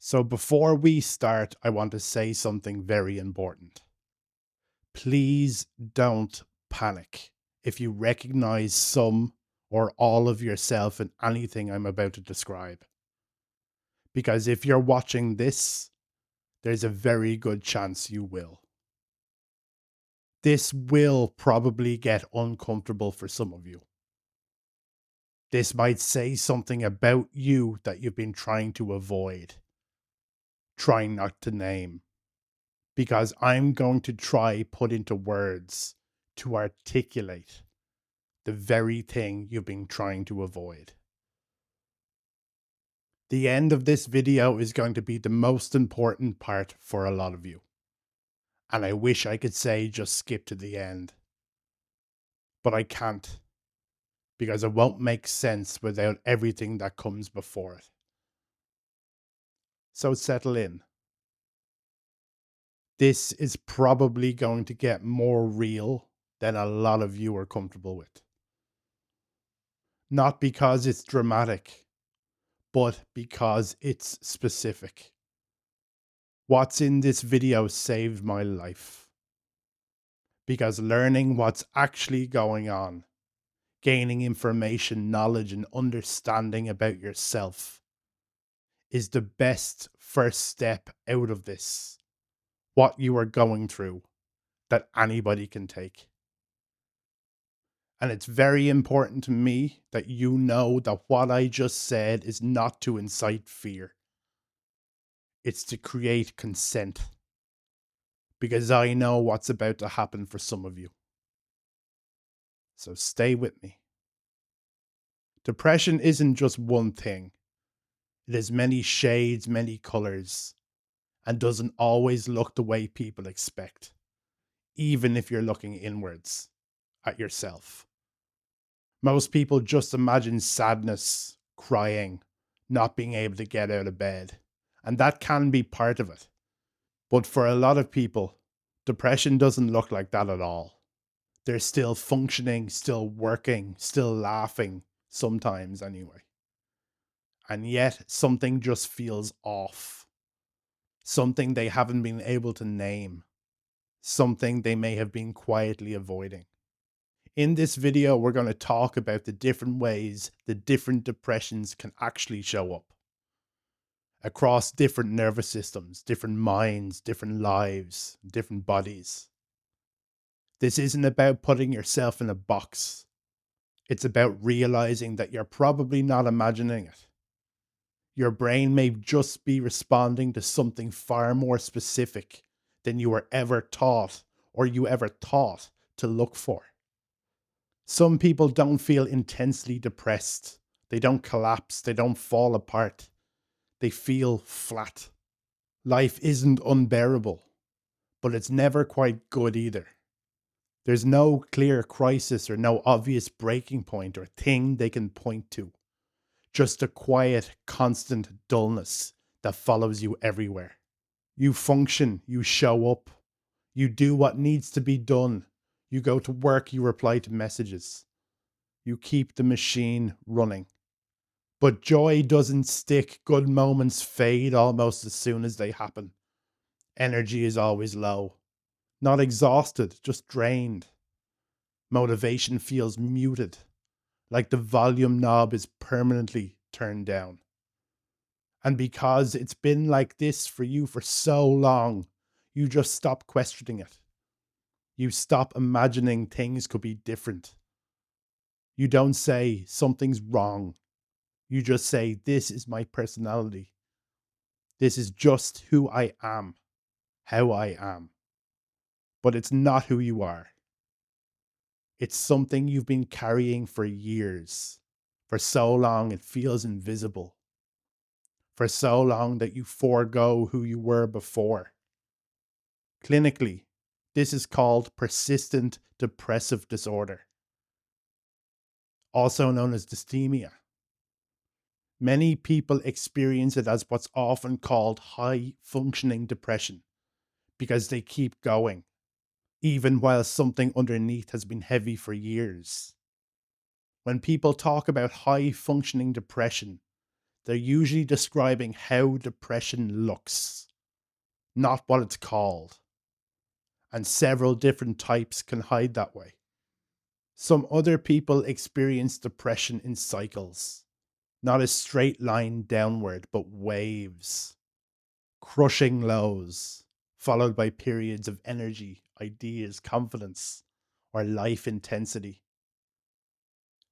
So before we start, I want to say something very important. Please don't panic if you recognize some or all of yourself in anything I'm about to describe. Because if you're watching this, there's a very good chance you will. This will probably get uncomfortable for some of you. This might say something about you that you've been trying to avoid, trying not to name, because I'm going to try put into words to articulate the very thing you've been trying to avoid. The end of this video is going to be the most important part for a lot of you. And I wish I could say just skip to the end. But I can't, because it won't make sense without everything that comes before it. So settle in. This is probably going to get more real than a lot of you are comfortable with. Not because it's dramatic, but because it's specific. What's in this video saved my life. Because learning what's actually going on, gaining information, knowledge, and understanding about yourself is the best first step out of this, what you are going through, that anybody can take. And it's very important to me that you know that what I just said is not to incite fear. It's to create consent. Because I know what's about to happen for some of you. So stay with me. Depression isn't just one thing. It has many shades, many colors, and doesn't always look the way people expect, even if you're looking inwards at yourself. Most people just imagine sadness, crying, not being able to get out of bed, and that can be part of it. But for a lot of people, depression doesn't look like that at all. They're still functioning, still working, still laughing, sometimes anyway. And yet something just feels off. Something they haven't been able to name. Something they may have been quietly avoiding. In this video, we're going to talk about the different ways the different depressions can actually show up. Across different nervous systems, different minds, different lives, different bodies. This isn't about putting yourself in a box. It's about realizing that you're probably not imagining it. Your brain may just be responding to something far more specific than you were ever taught or you ever thought to look for. Some people don't feel intensely depressed. They don't collapse. They don't fall apart. They feel flat. Life isn't unbearable, but it's never quite good either. There's no clear crisis or no obvious breaking point or thing they can point to. Just a quiet, constant dullness that follows you everywhere. You function, you show up, you do what needs to be done. You go to work, you reply to messages. You keep the machine running. But joy doesn't stick. Good moments fade almost as soon as they happen. Energy is always low. Not exhausted, just drained. Motivation feels muted, like the volume knob is permanently turned down. And because it's been like this for you for so long, you just stop questioning it. You stop imagining things could be different. You don't say something's wrong. You just say, this is my personality. This is just who I am, how I am. But it's not who you are. It's something you've been carrying for years. For so long, it feels invisible. For so long that you forego who you were before. Clinically, this is called persistent depressive disorder, also known as dysthymia. Many people experience it as what's often called high functioning depression because they keep going, even while something underneath has been heavy for years. When people talk about high functioning depression, they're usually describing how depression looks, not what it's called. And several different types can hide that way. Some other people experience depression in cycles, not a straight line downward, but waves, crushing lows, followed by periods of energy, ideas, confidence, or life intensity.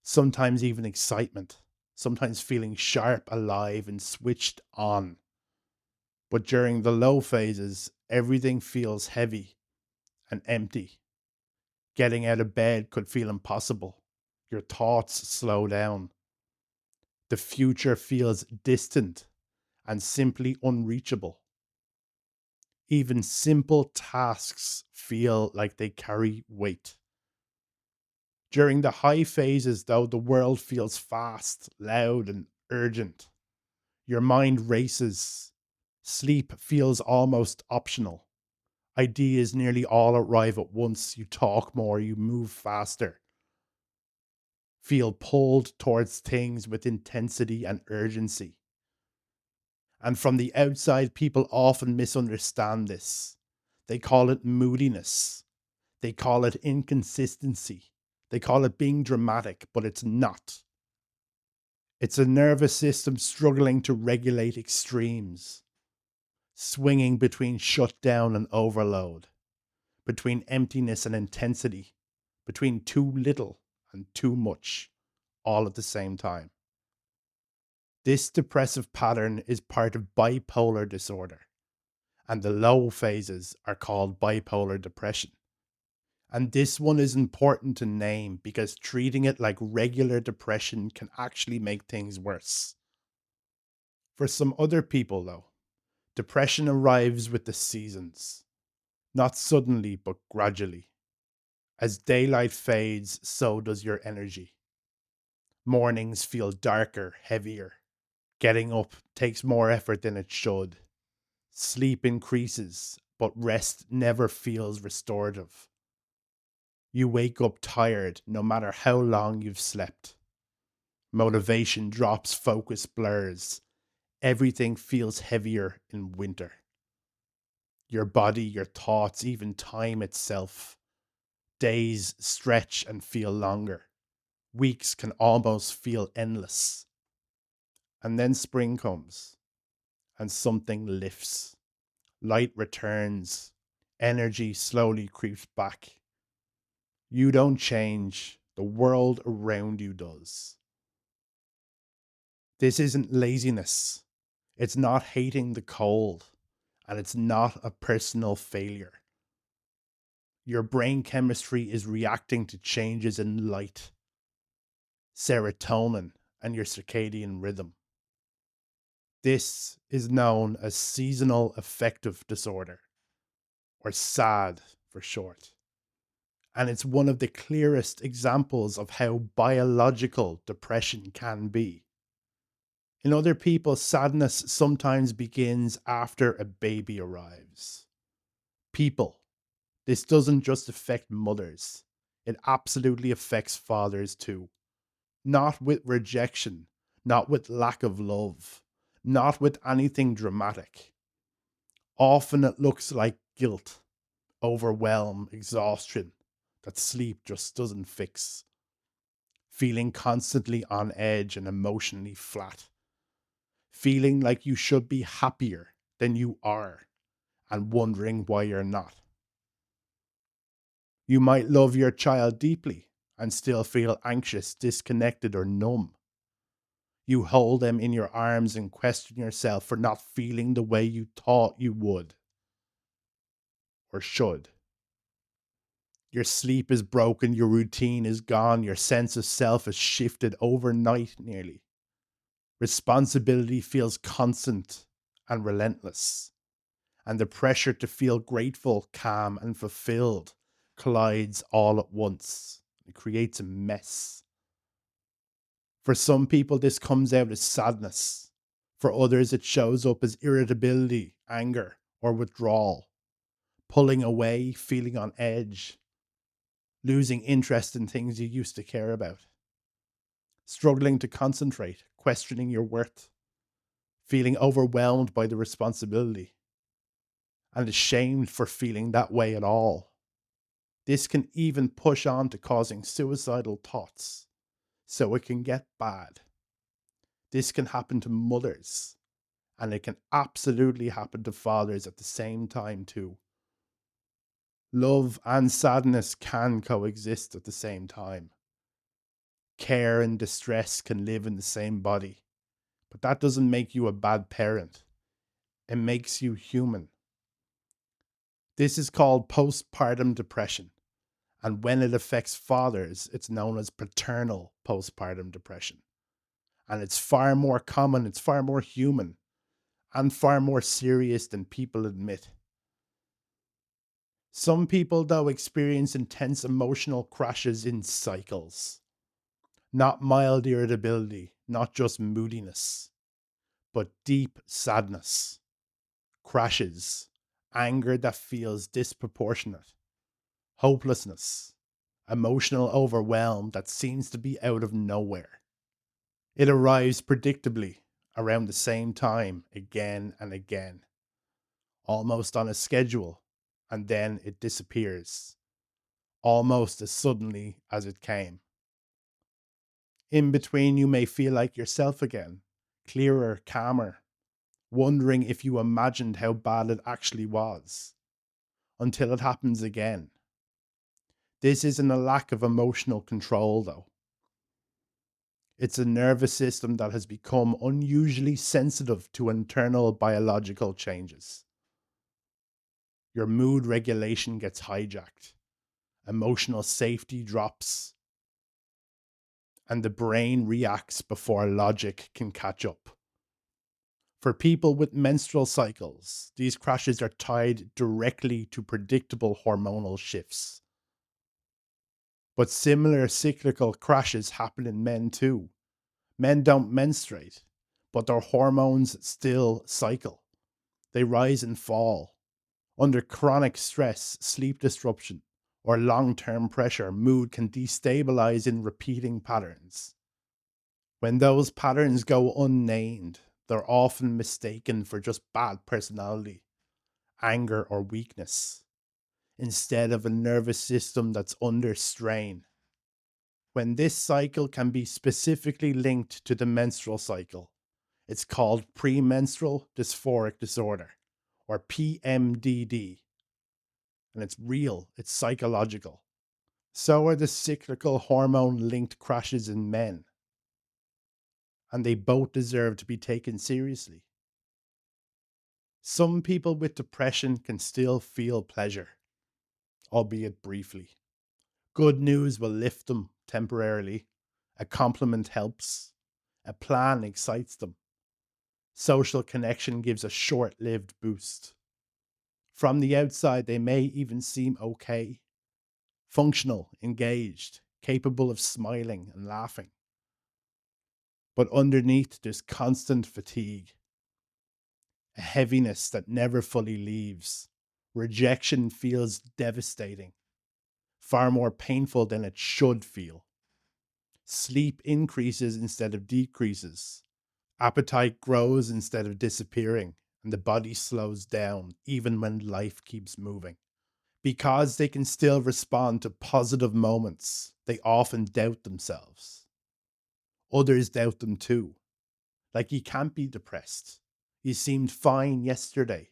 Sometimes even excitement, sometimes feeling sharp, alive, and switched on. But during the low phases, everything feels heavy and empty. Getting out of bed could feel impossible. Your thoughts slow down. The future feels distant and simply unreachable. Even simple tasks feel like they carry weight. During the high phases, though, the world feels fast, loud, and urgent. Your mind races. Sleep feels almost optional. Ideas nearly all arrive at once. You talk more, you move faster. Feel pulled towards things with intensity and urgency. And from the outside, people often misunderstand this. They call it moodiness. They call it inconsistency. They call it being dramatic, but it's not. It's a nervous system struggling to regulate extremes, swinging between shutdown and overload, between emptiness and intensity, between too little and too much, all at the same time. This depressive pattern is part of bipolar disorder, and the low phases are called bipolar depression. And this one is important to name because treating it like regular depression can actually make things worse. For some other people, though, depression arrives with the seasons, not suddenly but gradually. As daylight fades, so does your energy. Mornings feel darker, heavier. Getting up takes more effort than it should. Sleep increases, but rest never feels restorative. You wake up tired no matter how long you've slept. Motivation drops, focus blurs. Everything feels heavier in winter. Your body, your thoughts, even time itself. Days stretch and feel longer. Weeks can almost feel endless. And then spring comes and something lifts. Light returns. Energy slowly creeps back. You don't change. The world around you does. This isn't laziness. It's not hating the cold. And it's not a personal failure. Your brain chemistry is reacting to changes in light, serotonin, and your circadian rhythm. This is known as seasonal affective disorder, or SAD for short. And it's one of the clearest examples of how biological depression can be. In other people, sadness sometimes begins after a baby arrives. People, this doesn't just affect mothers, it absolutely affects fathers too. Not with rejection, not with lack of love, not with anything dramatic. Often it looks like guilt, overwhelm, exhaustion that sleep just doesn't fix. Feeling constantly on edge and emotionally flat. Feeling like you should be happier than you are and wondering why you're not. You might love your child deeply and still feel anxious, disconnected, or numb. You hold them in your arms and question yourself for not feeling the way you thought you would or should. Your sleep is broken, your routine is gone, your sense of self has shifted overnight nearly. Responsibility feels constant and relentless, and the pressure to feel grateful, calm, and fulfilled collides all at once. It creates a mess. For some people, this comes out as sadness. For others, it shows up as irritability, anger, or withdrawal, pulling away, feeling on edge, losing interest in things you used to care about, struggling to concentrate, questioning your worth. feeling overwhelmed by the responsibility, and ashamed for feeling that way at all. This can even push on to causing suicidal thoughts, so it can get bad. This can happen to mothers, and it can absolutely happen to fathers at the same time, too. Love and sadness can coexist at the same time. Care and distress can live in the same body, but that doesn't make you a bad parent. It makes you human. This is called postpartum depression, and when it affects fathers, it's known as paternal postpartum depression. And it's far more common, it's far more human, and far more serious than people admit. Some people, though, experience intense emotional crashes in cycles. Not mild irritability, not just moodiness, but deep sadness, crashes, anger that feels disproportionate, hopelessness, emotional overwhelm that seems to be out of nowhere. It arrives predictably around the same time again and again, almost on a schedule, and then it disappears, almost as suddenly as it came. In between, you may feel like yourself again, clearer, calmer, wondering if you imagined how bad it actually was, until it happens again. This isn't a lack of emotional control, though. It's a nervous system that has become unusually sensitive to internal biological changes. Your mood regulation gets hijacked, emotional safety drops, and the brain reacts before logic can catch up. For people with menstrual cycles, these crashes are tied directly to predictable hormonal shifts. But similar cyclical crashes happen in men too. Men don't menstruate, but their hormones still cycle. They rise and fall. Under chronic stress, sleep disruption, or long term pressure, mood can destabilize in repeating patterns. When those patterns go unnamed, they're often mistaken for just bad personality, anger, or weakness, instead of a nervous system that's under strain. When this cycle can be specifically linked to the menstrual cycle, it's called premenstrual dysphoric disorder, or PMDD, and it's real, it's psychological. So are the cyclical hormone linked crashes in men, and they both deserve to be taken seriously. Some people with depression can still feel pleasure, albeit briefly. Good news will lift them temporarily. A compliment helps. A plan excites them. Social connection gives a short lived boost. From the outside, they may even seem okay, functional, engaged, capable of smiling and laughing. But underneath, there's constant fatigue, a heaviness that never fully leaves. Rejection feels devastating, far more painful than it should feel. Sleep increases instead of decreases. Appetite grows instead of disappearing, and the body slows down even when life keeps moving. Because they can still respond to positive moments, they often doubt themselves. Others doubt them too. Like, you can't be depressed. You seemed fine yesterday.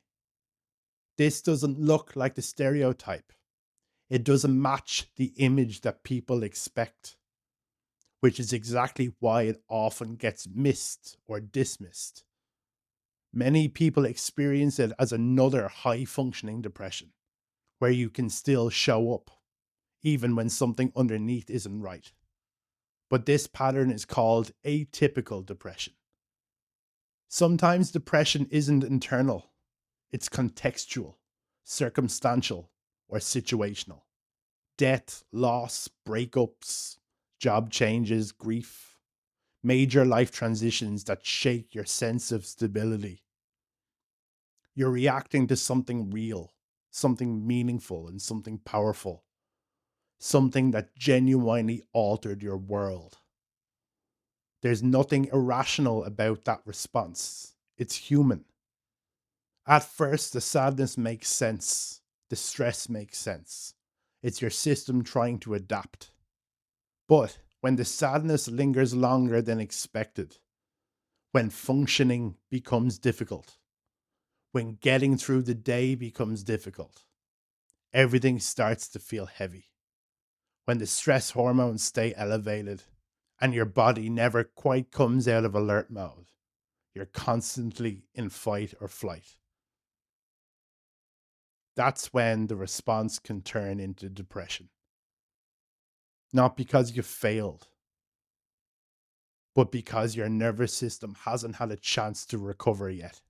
This doesn't look like the stereotype. It doesn't match the image that people expect, which is exactly why it often gets missed or dismissed. Many people experience it as another high functioning depression, where you can still show up, even when something underneath isn't right. But this pattern is called atypical depression. Sometimes depression isn't internal, it's contextual, circumstantial, or situational. Death, loss, breakups, job changes, grief, major life transitions that shake your sense of stability. You're reacting to something real, something meaningful, and something powerful, something that genuinely altered your world. There's nothing irrational about that response. It's human. At first, the sadness makes sense. The stress makes sense. It's your system trying to adapt. But when the sadness lingers longer than expected, when functioning becomes difficult, when getting through the day becomes difficult, everything starts to feel heavy. When the stress hormones stay elevated and your body never quite comes out of alert mode, you're constantly in fight or flight. That's when the response can turn into depression. Not because you failed, but because your nervous system hasn't had a chance to recover yet.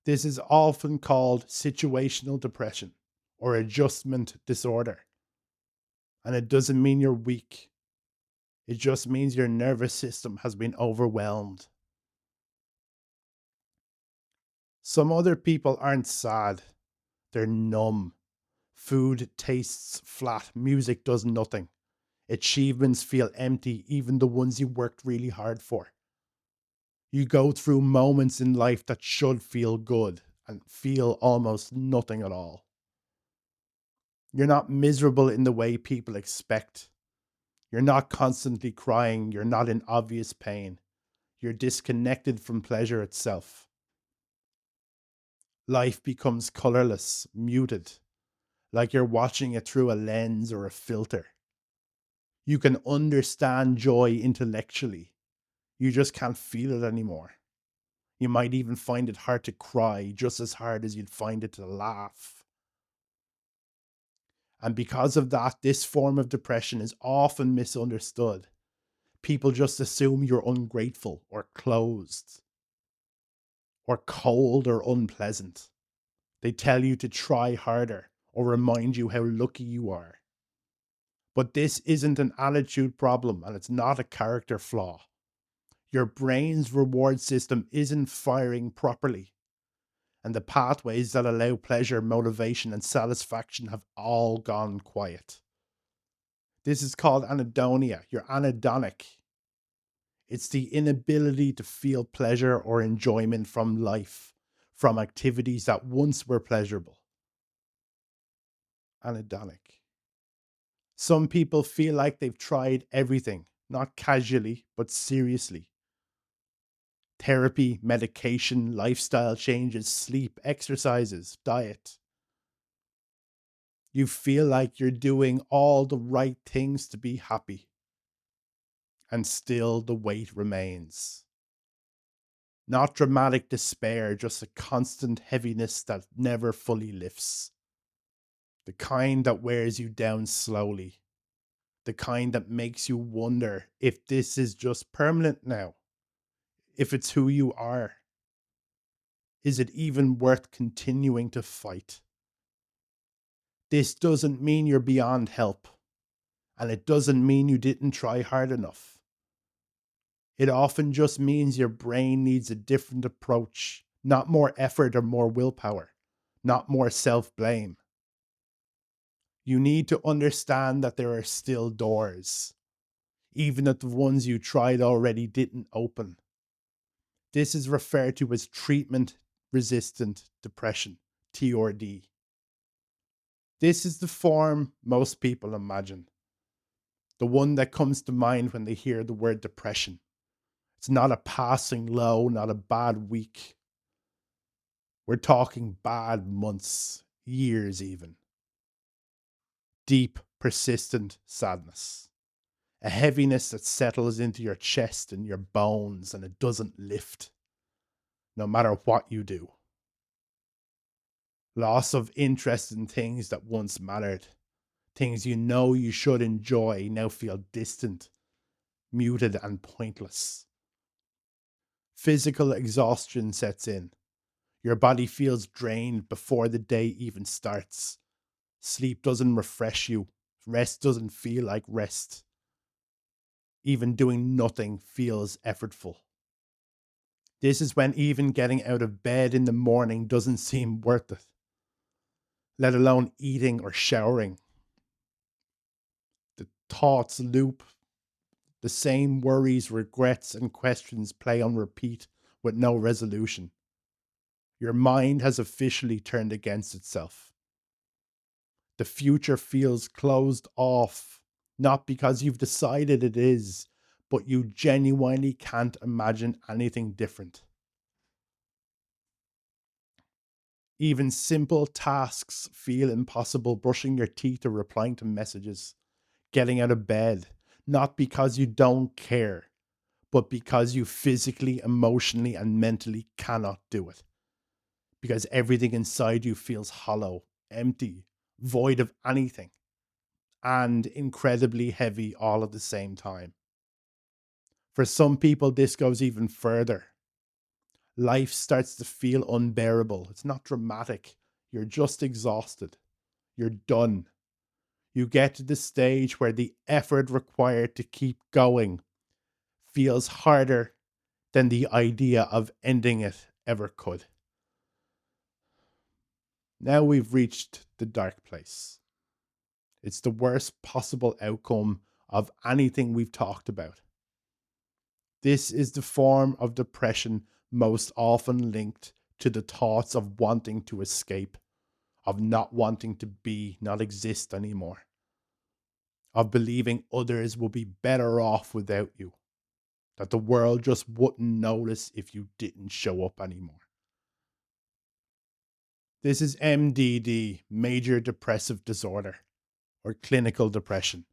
This is often called situational depression or adjustment disorder. And it doesn't mean you're weak, it just means your nervous system has been overwhelmed. Some other people aren't sad, they're numb. Food tastes flat, music does nothing. Achievements feel empty, even the ones you worked really hard for. You go through moments in life that should feel good and feel almost nothing at all. You're not miserable in the way people expect. You're not constantly crying. You're not in obvious pain. You're disconnected from pleasure itself. Life becomes colorless, muted, like you're watching it through a lens or a filter. You can understand joy intellectually. You just can't feel it anymore. You might even find it hard to cry just as hard as you'd find it to laugh. And because of that, this form of depression is often misunderstood. People just assume you're ungrateful or closed or cold or unpleasant. They tell you to try harder or remind you how lucky you are. But this isn't an attitude problem and it's not a character flaw. Your brain's reward system isn't firing properly, and the pathways that allow pleasure, motivation, and satisfaction have all gone quiet. This is called anhedonia. You're anhedonic. It's the inability to feel pleasure or enjoyment from life, from activities that once were pleasurable. Anhedonic. Some people feel like they've tried everything, not casually, but seriously. Therapy, medication, lifestyle changes, sleep, exercises, diet. You feel like you're doing all the right things to be happy, and still the weight remains. Not dramatic despair, just a constant heaviness that never fully lifts. The kind that wears you down slowly. The kind that makes you wonder if this is just permanent now, if it's who you are. Is it even worth continuing to fight? This doesn't mean you're beyond help, and it doesn't mean you didn't try hard enough. It often just means your brain needs a different approach, not more effort or more willpower, not more self blame. You need to understand that there are still doors, even if the ones you tried already didn't open. This is referred to as treatment resistant depression, TRD. This is the form most people imagine, the one that comes to mind when they hear the word depression. It's not a passing low, not a bad week. We're talking bad months, years even. Deep, persistent sadness. A heaviness that settles into your chest and your bones and it doesn't lift, no matter what you do. Loss of interest in things that once mattered. Things you know you should enjoy now feel distant, muted, and pointless. Physical exhaustion sets in. Your body feels drained before the day even starts. Sleep doesn't refresh you. Rest doesn't feel like rest. Even doing nothing feels effortful. This is when even getting out of bed in the morning doesn't seem worth it, let alone eating or showering. The thoughts loop. The same worries, regrets, and questions play on repeat with no resolution. Your mind has officially turned against itself. The future feels closed off, not because you've decided it is, but you genuinely can't imagine anything different. Even simple tasks feel impossible, brushing your teeth or replying to messages, getting out of bed, not because you don't care, but because you physically, emotionally, and mentally cannot do it. Because everything inside you feels hollow, empty, void of anything, and incredibly heavy all at the same time. For some people, this goes even further. Life starts to feel unbearable. It's not dramatic. You're just exhausted. You're done. You get to the stage where the effort required to keep going feels harder than the idea of ending it ever could. Now we've reached the dark place. It's the worst possible outcome of anything we've talked about. This is the form of depression most often linked to the thoughts of wanting to escape, of not wanting to be, not exist anymore, of believing others will be better off without you, that the world just wouldn't notice if you didn't show up anymore. This is MDD, major depressive disorder, or clinical depression.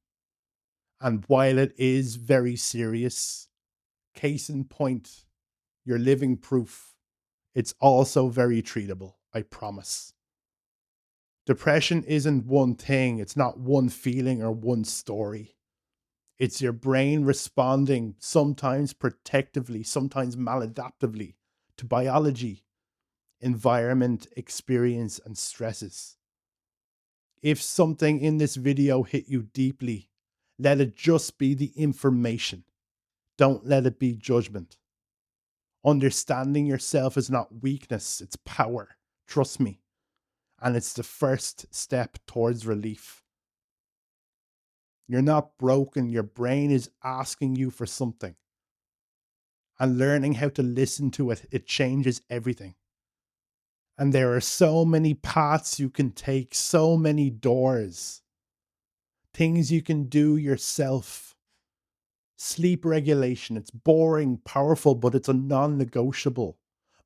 And while it is very serious, case in point, you're living proof, it's also very treatable, I promise. Depression isn't one thing, it's not one feeling or one story. It's your brain responding, sometimes protectively, sometimes maladaptively, to biology, environment, experience, and stresses. If something in this video hit you deeply, let it just be the information. Don't let it be judgment. Understanding yourself is not weakness, it's power. Trust me. And it's the first step towards relief. You're not broken, your brain is asking you for something. And learning how to listen to it, it changes everything. And there are so many paths you can take, so many doors, things you can do yourself. Sleep regulation, it's boring, powerful, but it's a non negotiable.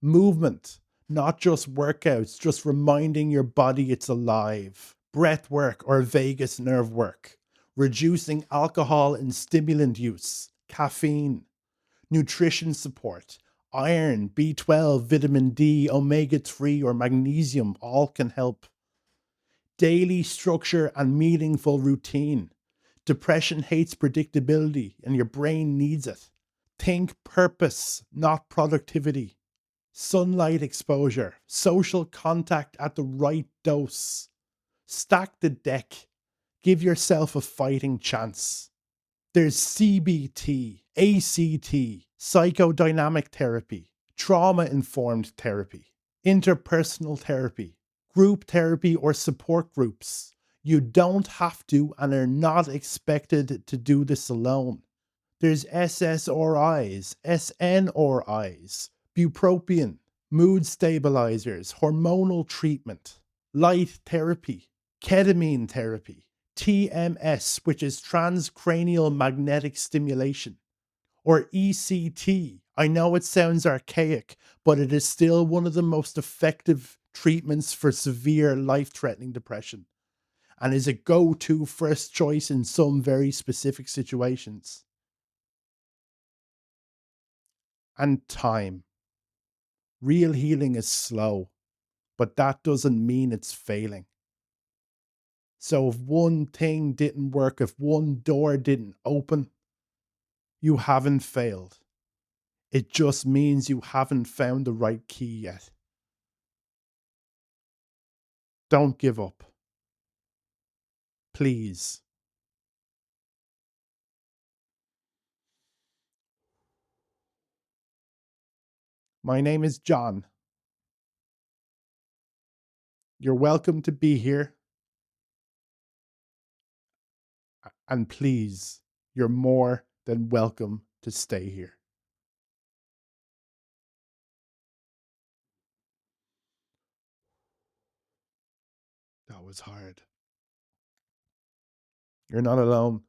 Movement, not just workouts, just reminding your body it's alive. Breath work or vagus nerve work. Reducing alcohol and stimulant use. Caffeine. Nutrition support. Iron, B12, vitamin D, omega 3, or magnesium all can help. Daily structure and meaningful routine. Depression hates predictability and your brain needs it. Think purpose, not productivity. Sunlight exposure, social contact at the right dose. Stack the deck. Give yourself a fighting chance. There's CBT, ACT, psychodynamic therapy, trauma informed therapy, interpersonal therapy, group therapy, or support groups. You don't have to and are not expected to do this alone. There's SSRIs, SNRIs, bupropion, mood stabilizers, hormonal treatment, light therapy, ketamine therapy, TMS, which is transcranial magnetic stimulation, or ECT. I know it sounds archaic, but it is still one of the most effective treatments for severe life threatening depression and is a go to first choice in some very specific situations. And time. Real healing is slow, but that doesn't mean it's failing. So if one thing didn't work, if one door didn't open, you haven't failed. It just means you haven't found the right key yet. Don't give up. Please. My name is John. You're welcome to be here. And please, you're more than welcome to stay here. was hard. You're not alone.